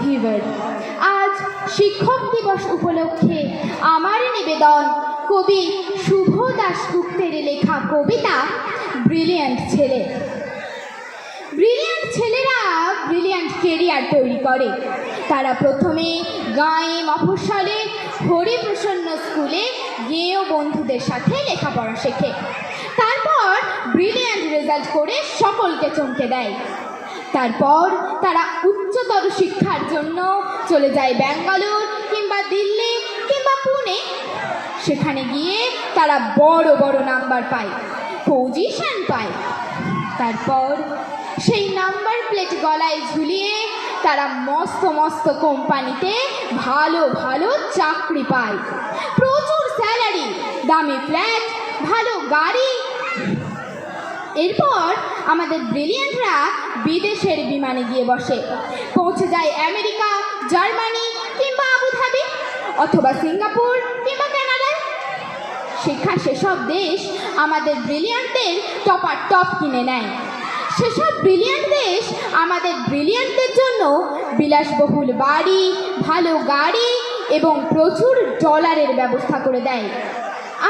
Giver. আজ শিক্ষক দিবস উপলক্ষে আমার নিবেদন কবি শুভ দাশগুপ্তের লেখা কবিতা ব্রিলিয়ান্ট ছেলে। ব্রিলিয়ান্ট ছেলেরা ব্রিলিয়ান্ট কেরিয়ার তৈরি করে। তারা প্রথমে গাঁয়ে মফস্বলে হরিপ্রসন্ন স্কুলে গেয়েও বন্ধুদের সাথে লেখাপড়া শেখে। তারপর ব্রিলিয়ান্ট রেজাল্ট করে সকলকে চমকে দেয়। তারপর তারা উচ্চতর শিক্ষার জন্য চলে যায় ব্যাঙ্গালোর কিংবা দিল্লি কিংবা পুনে। সেখানে গিয়ে তারা বড় বড় নাম্বার পায়, পজিশন পায়। তারপর সেই নাম্বার প্লেট গলায় ঝুলিয়ে তারা মস্ত মস্ত কোম্পানিতে ভালো ভালো চাকরি পায়, প্রচুর স্যালারি, দামি ফ্ল্যাট, ভালো গাড়ি। এরপর আমাদের ব্রিলিয়ান্টরা বিদেশের বিমানে গিয়ে বসে, পৌঁছে যায় আমেরিকা, জার্মানি কিংবা আবুধাবি অথবা সিঙ্গাপুর কিংবা কানাডায়। সেসব দেশ আমাদের ব্রিলিয়ান্টদের টপার টপ কিনে নেয়। সেসব ব্রিলিয়ান্ট দেশ আমাদের ব্রিলিয়ান্টদের জন্য বিলাসবহুল বাড়ি, ভালো গাড়ি এবং প্রচুর ডলারের ব্যবস্থা করে দেয়।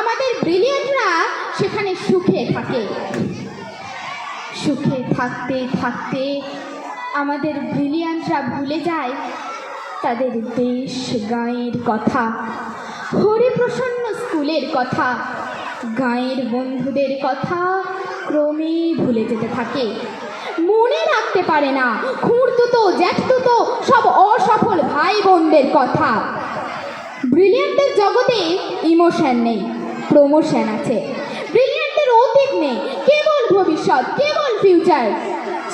আমাদের ব্রিলিয়ান্টরা সেখানে সুখে থাকে। সুখে থাকতে থাকতে আমাদের ব্রিলিয়ান্টরা ভুলে যায় তাদের দেশ গাঁয়ের কথা, হরিপ্রসন্ন স্কুলের কথা, গাঁয়ের বন্ধুদের কথা ক্রমেই ভুলে যেতে থাকে। মনে রাখতে পারে না খুঁড়তুতো জ্যাঠতুতো সব অসফল ভাই বোনদের কথা। ব্রিলিয়ান্টদের জগতে ইমোশন নেই, প্রমোশন আছে। ব্রিলিয়ান্টদের অতীত নেই, কেবল ভবিষ্যৎ, কেবল ফিউচার।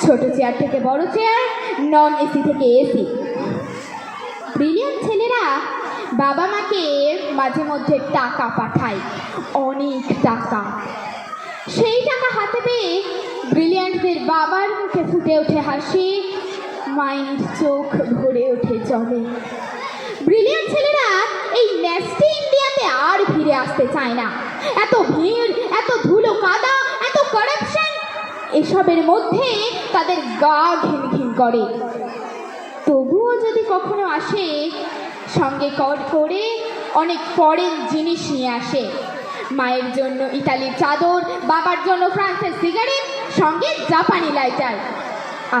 ছোট চেয়ার থেকে বড় চেয়ার, নন এসি থেকে এসি। ব্রিলিয়ান্ট ছেলেরা বাবা মাকে মাঝে মধ্যে টাকা পাঠায়, অনেক টাকা। সেই টাকা হাতে পেয়ে ব্রিলিয়ান্টদের বাবার মুখে ফুটে ওঠে হাসি, মায়ের চোখ ভরে ওঠে জলে। ব্রিলিয়ান্ট ছেলেরা এই নেস্টি ইন্ডিয়াতে আর ফিরে আসতে চায় না। এত ভিড়, এত ধুলো কাদা, এত কারাপশন, এসবের মধ্যে তাদের গা ঘিন ঘিন করে। তবুও যদি কখনো আসে, সঙ্গে করে অনেক ফরেন জিনিস নিয়ে আসে। মায়ের জন্য ইতালির চাদর, বাবার জন্য ফ্রান্সের সিগারেট, সঙ্গে জাপানি লাইটার।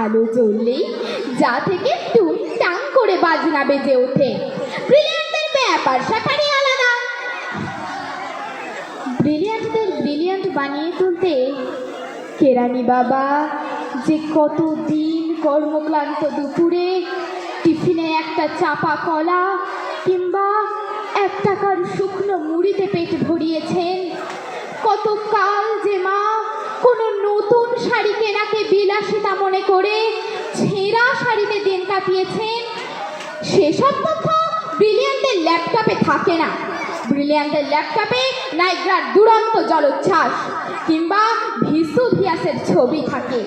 আলো জ্বললেই যা থেকে টুংটাং করে বাজনা বেজে ওঠে। ব্রিলিয়ান্টদের ব্যাপার স্যাপারই আলাদা। ব্রিলিয়ান্টদের ব্রিলিয়ান্ট বানিয়ে তুলতে কেরানি বাবা যে কতদিন কর্মক্লান্ত দুপুরে টিফিনে একটা চাপা কলা কিংবা 1 টাকার শুকনো মুড়িতে পেট ভরিয়েছেন, কতকাল যে মা কোনো নতুন শাড়ি কেনাকে বিলাসিতা মনে করে ছেঁড়া শাড়িতে দিন কাটিয়েছেন, সেসব তথ্য ব্রিলিয়ান্টের ল্যাপটপে থাকে না। ব্রিলিয়ান্টের ল্যাপটপে নাইগ্রার দুরন্ত জলোচ্ছ্বাস কিংবা ভিসুভিয়াসের ছবি থাকে।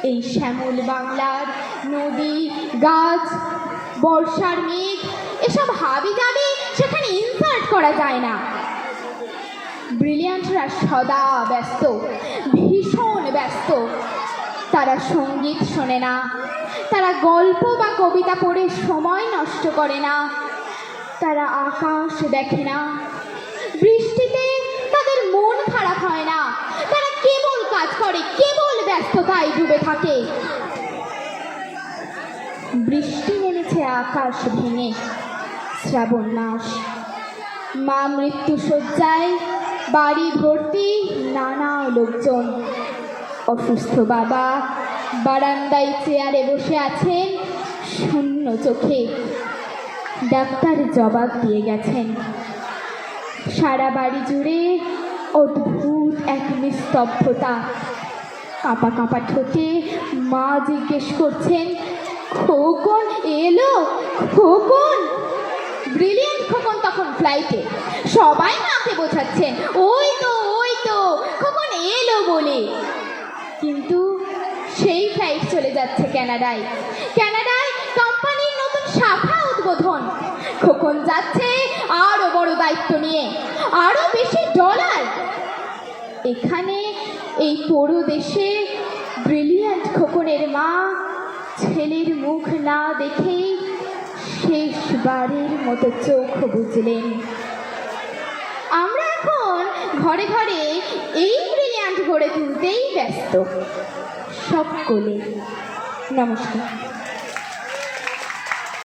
এই শ্যামল বাংলার নদী, গাছ, বর্ষার মেঘ, এসব হাবি যাবি সেখানে ইনসার্ট করা যায় না। ব্রিলিয়ান্টরা সদা ব্যস্ত, ভীষণ ব্যস্ত। তারা সঙ্গীত শোনে না, তারা গল্প বা কবিতা পড়ে সময় নষ্ট করে না, তারা আকাশ দেখে না, বৃষ্টিতে তাদের মন খারাপ হয় না। তারা কেবল কাজ করে, কেবল ব্যস্ততায় ডুবে থাকে। বৃষ্টি নেমেছে আকাশ ভেঙে, শ্রাবণ মাস। মা মৃত্যু শয্যায়, বাড়ি ভর্তি নানা লোকজন। অসুস্থ বাবা বারান্দায় চেয়ারে বসে আছেন শূন্য চোখে। ডাক্তার জবাব দিয়ে গেছেন। সারা বাড়ি জুড়ে অদ্ভুত এক নিস্তব্ধতা। কাঁপা কাঁপা ঠোঁটে মা জিজ্ঞেস করছেন, খোকন এলো? খোকন? ব্রিলিয়ান্ট খোকন তখন ফ্লাইটে। সবাই মাকে বোঝাচ্ছেন, ওই তো খোকন এলো বলে। কিন্তু সেই ফ্লাইট চলে যাচ্ছে কানাডায়। কানাডায় কোম্পানির নতুন শাখা উদ্বোধন। খোকন যাচ্ছে আরো বড় দায়িত্ব নিয়ে, আরো বেশি ডলার। এখানে এই পুরো দেশে ব্রিলিয়ান্ট খোকনের মা ছেলের মুখ না দেখেই শেষবারের মতো চোখ বুঝলেন। আমরা এখন ঘরে ঘরে এই ব্রিলিয়ান্ট গড়ে তুলতেই ব্যস্ত। সকলে নমস্কার।